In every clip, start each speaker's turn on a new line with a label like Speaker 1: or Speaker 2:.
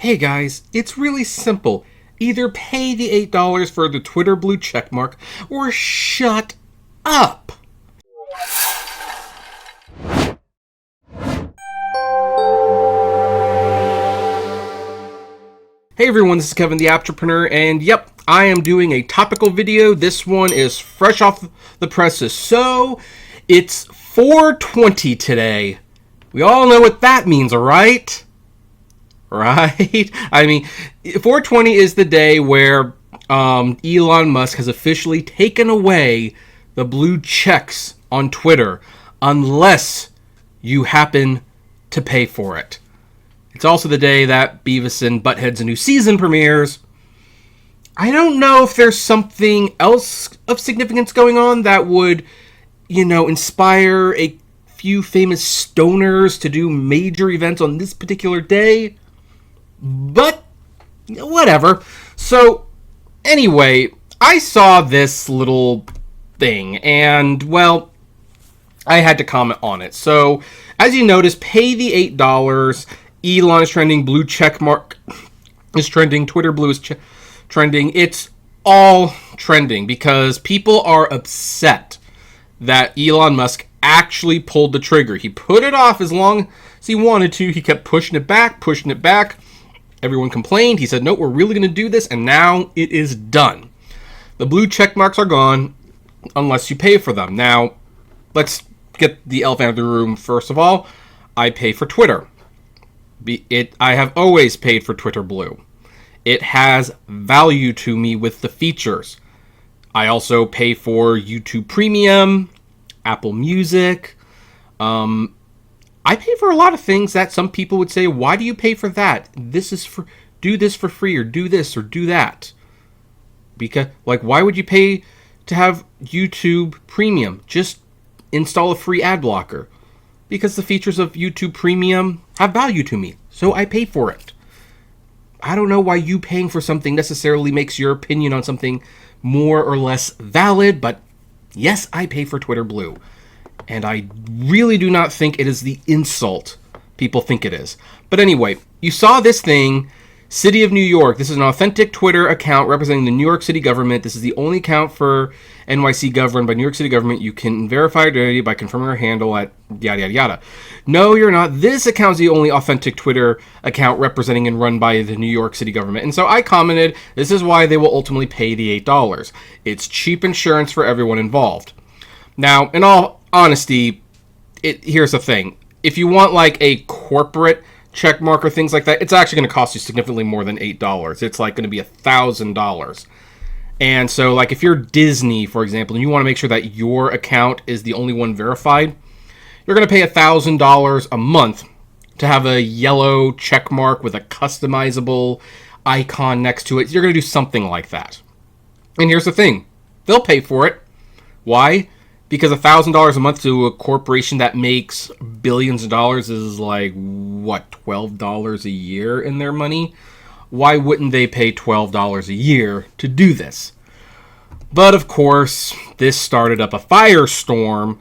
Speaker 1: Hey guys, it's really simple. Either pay the $8 for the Twitter blue checkmark or shut up. Hey everyone, this is Kevin the Apptrepreneur, and yep, I am doing a topical video. This one is fresh off the presses. So, it's 420 today. We all know what that means, right? Right? I mean, 420 is the day where Elon Musk has officially taken away the blue checks on Twitter, unless you happen to pay for it. It's also the day that Beavis and Butthead's new season premieres. I don't know if there's something else of significance going on that would, inspire a few famous stoners to do major events on this particular day. But, whatever. So, anyway, I saw this little thing, and, well, I had to comment on it. So, as you notice, pay the $8. Elon is trending, blue checkmark is trending, Twitter blue is trending. It's all trending because people are upset that Elon Musk actually pulled the trigger. He put it off as long as he wanted to. He kept pushing it back. Everyone complained. He said, no, we're really going to do this, and now it is done. The blue check marks are gone unless you pay for them. Now, let's get the elephant out of the room. First of all, I pay for Twitter. I have always paid for Twitter Blue. It has value to me with the features. I also pay for YouTube Premium, Apple Music. I pay for a lot of things that some people would say, why do you pay for that? Do this for free, or do this, or do that. Because, why would you pay to have YouTube Premium? Just install a free ad blocker. Because the features of YouTube Premium have value to me, so I pay for it. I don't know why you paying for something necessarily makes your opinion on something more or less valid, but yes, I pay for Twitter Blue. And I really do not think it is the insult people think it is. But anyway, you saw this thing, City of New York. This is an authentic Twitter account representing the New York City government. This is the only account for NYC governed by New York City government. You can verify identity by confirming your handle at yada yada yada. No, you're not. This account is the only authentic Twitter account representing and run by the New York City government. And so I commented, this is why they will ultimately pay the $8. It's cheap insurance for everyone involved. Now, in all honesty, here's the thing. If you want a corporate check mark or things like that, it's actually going to cost you significantly more than $8. It's going to be $1,000. And so if you're Disney, for example, and you want to make sure that your account is the only one verified, you're going to pay $1,000 a month to have a yellow check mark with a customizable icon next to it. You're going to do something like that. And here's the thing. They'll pay for it. Why? Because $1,000 a month to a corporation that makes billions of dollars is $12 a year in their money? Why wouldn't they pay $12 a year to do this? But of course, this started up a firestorm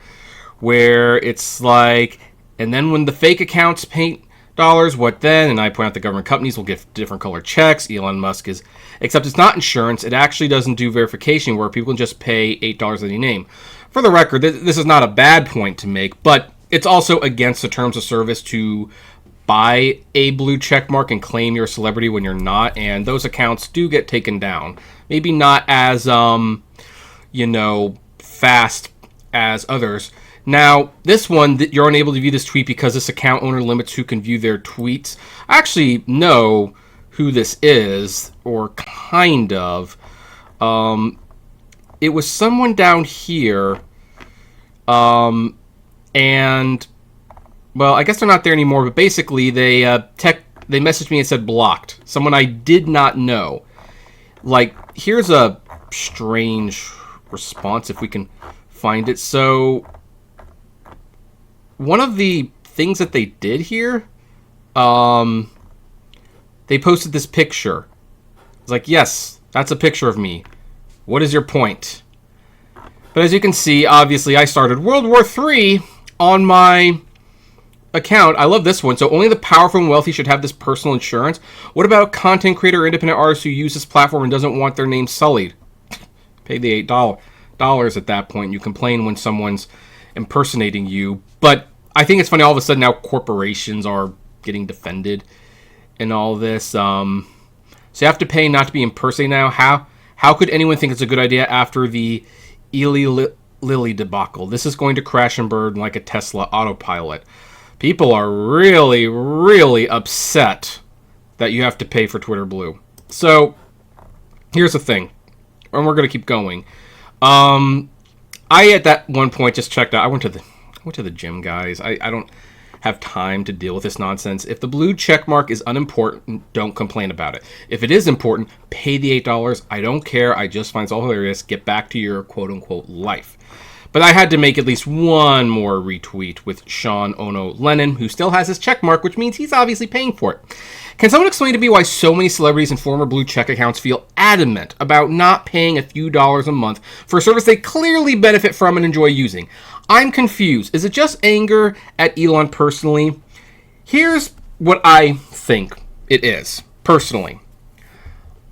Speaker 1: where it's and then when the fake accounts pay dollars, what then? And I point out the government companies will give different colored checks. Elon Musk except it's not insurance. It actually doesn't do verification where people can just pay $8 any name. For the record, this is not a bad point to make, but it's also against the terms of service to buy a blue check mark and claim you're a celebrity when you're not, and those accounts do get taken down. Maybe not as, fast as others. Now, this one, you're unable to view this tweet because this account owner limits who can view their tweets. I actually know who this is, or kind of. It was someone down here, and, well, I guess they're not there anymore, but basically they messaged me and said blocked. Someone I did not know. Here's a strange response, if we can find it. So, one of the things that they did here, they posted this picture. It's yes, that's a picture of me. What is your point? But as you can see, obviously, I started World War III on my account, I love this one. So only the powerful and wealthy should have this personal insurance. What about a content creator or independent artist who use this platform and doesn't want their name sullied? Pay the $8 at that point. You complain when someone's impersonating you. But I think it's funny, all of a sudden now corporations are getting defended in all this. So you have to pay not to be impersonated now. How could anyone think it's a good idea after the Eli Lilly debacle? This is going to crash and burn like a Tesla autopilot. People are really, really upset that you have to pay for Twitter Blue. So here's the thing, and we're going to keep going. I at that one point just checked out. I went to the gym, guys. I don't have time to deal with this nonsense. If the blue check mark is unimportant, don't complain about it. If it is important, pay the $8. I don't care. I just find it all hilarious. Get back to your quote-unquote life. But I had to make at least one more retweet with Sean Ono Lennon, who still has his check mark, which means he's obviously paying for it. Can someone explain to me why so many celebrities and former blue check accounts feel adamant about not paying a few dollars a month for a service they clearly benefit from and enjoy using? I'm confused. Is it just anger at Elon personally? Here's what I think it is, personally.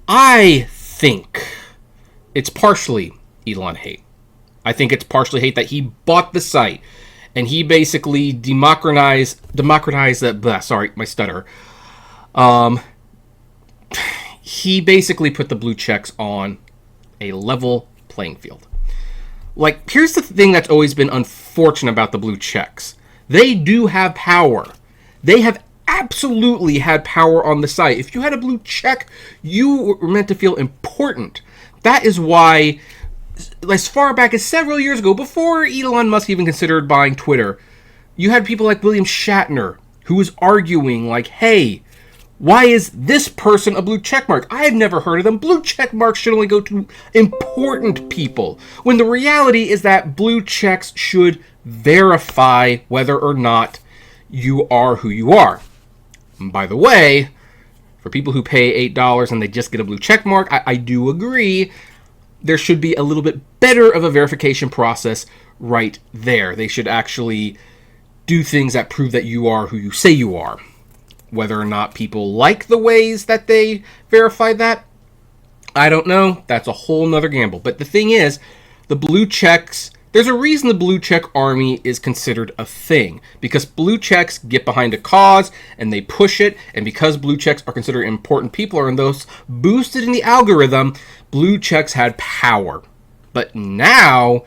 Speaker 1: I think it's partially Elon hate. I think it's partially hate that he bought the site and he basically democratized that. Sorry, my stutter. He basically put the blue checks on a level playing field. Like, here's the thing that's always been unfortunate about the blue checks. They do have power. They have absolutely had power on the site. If you had a blue check, you were meant to feel important. That is why, as far back as several years ago, before Elon Musk even considered buying Twitter, you had people like William Shatner, who was arguing like, hey, why is this person a blue checkmark? I had never heard of them. Blue checkmarks should only go to important people. When the reality is that blue checks should verify whether or not you are who you are. And by the way, for people who pay $8 and they just get a blue checkmark, I do agree there should be a little bit better of a verification process right there. They should actually do things that prove that you are who you say you are. Whether or not people like the ways that they verify that, I don't know. That's a whole nother gamble. But the thing is, the blue checks, there's a reason the blue check army is considered a thing. Because blue checks get behind a cause and they push it. And because blue checks are considered important people, and those boosted in the algorithm, blue checks had power. But now,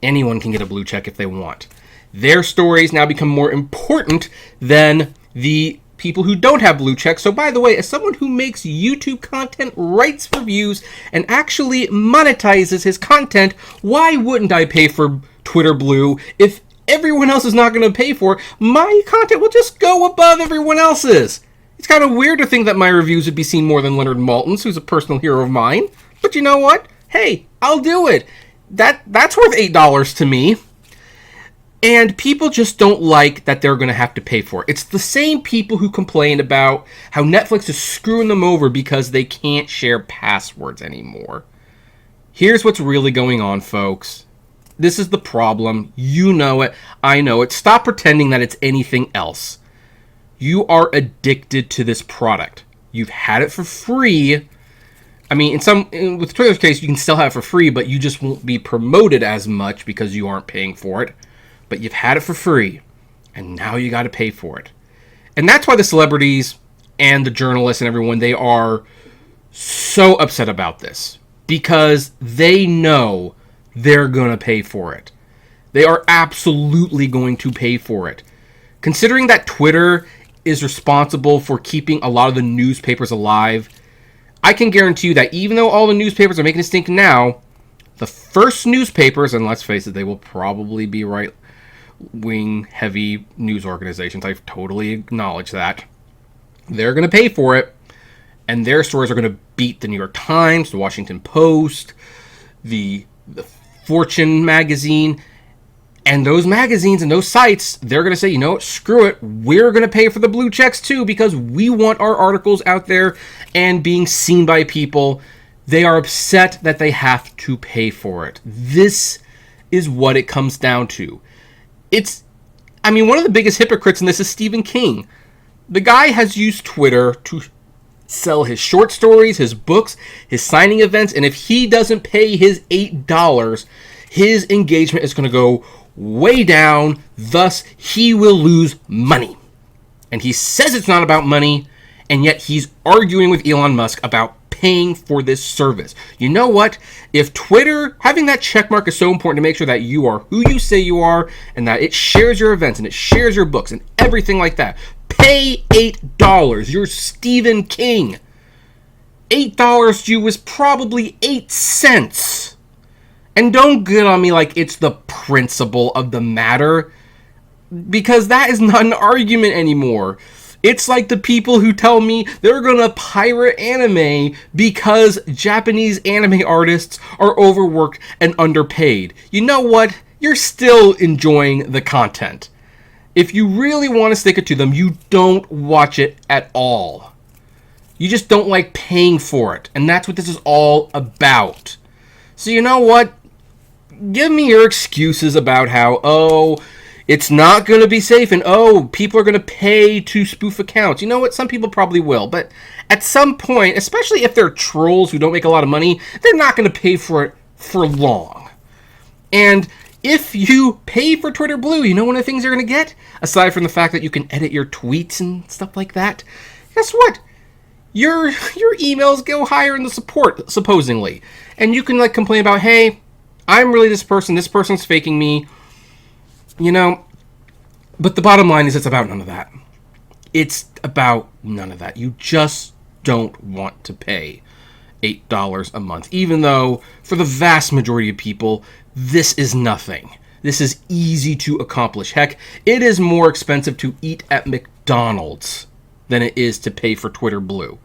Speaker 1: anyone can get a blue check if they want. Their stories now become more important than the people who don't have blue checks. So by the way, as someone who makes YouTube content, writes reviews, and actually monetizes his content, why wouldn't I pay for Twitter Blue? If everyone else is not going to pay for it, my content will just go above everyone else's. It's kind of weird to think that my reviews would be seen more than Leonard Maltin's, who's a personal hero of mine. But you know what? Hey, I'll do it. That's worth $8 to me. And people just don't like that they're going to have to pay for it. It's the same people who complain about how Netflix is screwing them over because they can't share passwords anymore. Here's what's really going on, folks. This is the problem. You know it. I know it. Stop pretending that it's anything else. You are addicted to this product. You've had it for free. I mean, with Twitter's case, you can still have it for free, but you just won't be promoted as much because you aren't paying for it. But you've had it for free, and now you got to pay for it. And that's why the celebrities and the journalists and everyone, they are so upset about this. Because they know they're going to pay for it. They are absolutely going to pay for it. Considering that Twitter is responsible for keeping a lot of the newspapers alive, I can guarantee you that even though all the newspapers are making a stink now, the first newspapers, and let's face it, they will probably be right-wing heavy news organizations, I totally acknowledge that, they're going to pay for it, and their stories are going to beat the New York Times, the Washington Post, the Fortune magazine, and those magazines and those sites, they're going to say, you know what, screw it, we're going to pay for the blue checks too, because we want our articles out there and being seen by people. They are upset that they have to pay for it. This is what it comes down to. It's I mean, one of the biggest hypocrites in this is Stephen King. The guy has used Twitter to sell his short stories, his books, his signing events, and if he doesn't pay his $8, his engagement is going to go way down, thus he will lose money. And he says it's not about money, and yet he's arguing with Elon Musk about paying for this service. You know what? If Twitter, having that check mark is so important to make sure that you are who you say you are, and that it shares your events, and it shares your books, and everything like that, pay $8. You're Stephen King. $8 to you is probably 8 cents. And don't get on me like it's the principle of the matter, because that is not an argument anymore. It's like the people who tell me they're gonna pirate anime because Japanese anime artists are overworked and underpaid. You know what? You're still enjoying the content. If you really want to stick it to them, you don't watch it at all. You just don't like paying for it. And that's what this is all about. So you know what? Give me your excuses about how, it's not going to be safe, and people are going to pay to spoof accounts. You know what? Some people probably will, but at some point, especially if they're trolls who don't make a lot of money, they're not going to pay for it for long. And if you pay for Twitter Blue, you know one of the things you're going to get? Aside from the fact that you can edit your tweets and stuff like that, guess what? Your emails go higher in the support, supposedly. And you can complain about, hey, I'm really this person's faking me. But the bottom line is it's about none of that. It's about none of that. You just don't want to pay $8 a month, even though for the vast majority of people, this is nothing. This is easy to accomplish. Heck, it is more expensive to eat at McDonald's than it is to pay for Twitter Blue.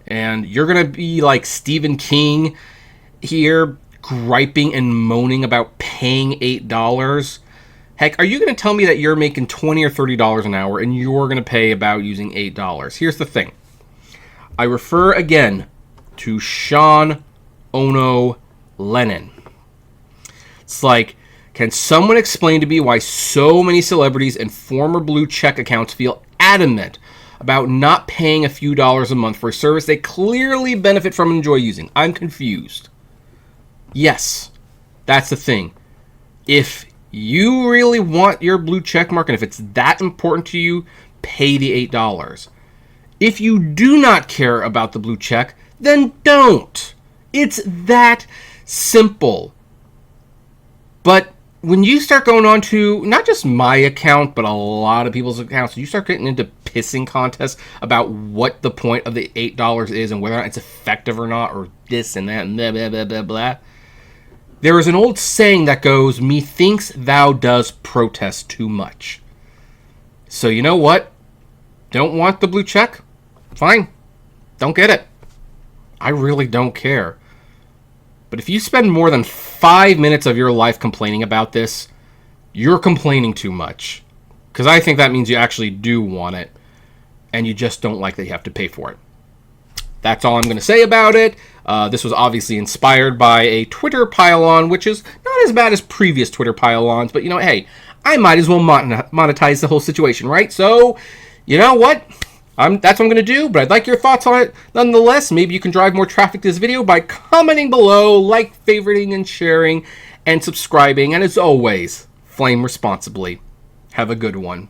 Speaker 1: And you're going to be like Stephen King here, griping and moaning about paying $8. Heck, are you going to tell me that you're making $20 or $30 an hour and you're going to pay about using $8? Here's the thing. I refer again to Sean Ono Lennon. It's like, can someone explain to me why so many celebrities and former blue check accounts feel adamant about not paying a few dollars a month for a service they clearly benefit from and enjoy using? I'm confused. Yes, that's the thing. If you really want your blue check mark, and if it's that important to you, pay the $8. If you do not care about the blue check, then don't. It's that simple. But when you start going on to not just my account, but a lot of people's accounts, you start getting into pissing contests about what the point of the $8 is and whether or not it's effective or not, or this and that and blah, blah, blah, blah, blah. There is an old saying that goes, methinks thou does protest too much. So you know what? Don't want the blue check? Fine. Don't get it. I really don't care. But if you spend more than 5 minutes of your life complaining about this, you're complaining too much. Because I think that means you actually do want it, and you just don't like that you have to pay for it. That's all I'm going to say about it. This was obviously inspired by a Twitter pile-on, which is not as bad as previous Twitter pile-ons, but hey, I might as well monetize the whole situation, right? So, you know what? That's what I'm going to do, but I'd like your thoughts on it nonetheless. Maybe you can drive more traffic to this video by commenting below, favoriting, and sharing, and subscribing. And as always, flame responsibly. Have a good one.